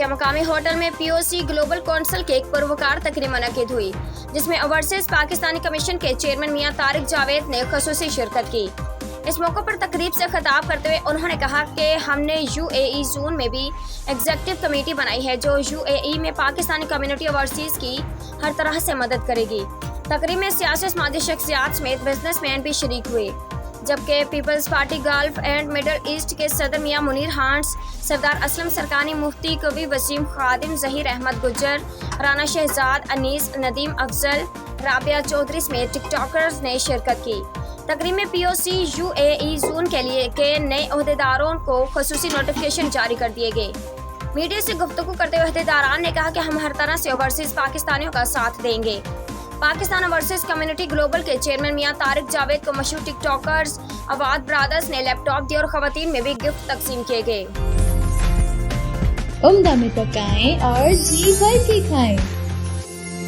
के मकामी होटल में POC ग्लोबल कौंसिल की एक पुरवकार तकरीब मुनक्किद हुई, जिसमें ओवरसीज पाकिस्तानी कमीशन के चेयरमैन मियां तारिक जावेद ने खसूसी शिरकत की। इस मौके पर तकरीब से खिताब करते हुए उन्होंने कहा कि हमने UAE जोन में भी एग्जीक्यूटिव कमेटी बनाई है जो UAE में पाकिस्तानी कम्युनिटी ओवरसीज की हर तरह से मदद करेगी। तकरीब में सियासी समाजी शख्सियात समेत बिजनेसमैन भी शरीक हुए, जबकि People's Party gulf and middle east के सदर मियां मुनीर हांस, सरदार असलम सरकानी, मुफ्ती कवि वसीम खादिम, जहीर अहमद गुज्जर, राना शहजाद, अनीस, नदीम अफजल, राबिया चौधरी समेत टिकटॉकर्स ने शिरकत की। तकरीब में POC UAE जोन के नए ओहदेदारों को खसूसी नोटिफिकेशन जारी कर दिए गए। मीडिया से गुफ्तगू करते हुए ओहदेदारान ने कहा कि हम हर तरह से ओवरसीज पाकिस्तानियों का साथ देंगे। पाकिस्तान ओवरसीज कम्युनिटी ग्लोबल के चेयरमैन मियां तारिक जावेद को मशहूर टिकटॉकर्स अवाद ब्रदर्स ने लैपटॉप दिए और खवातीन में भी गिफ्ट तकसीम किए गए। उम्दा में पकाएं और जी भर के खाएं।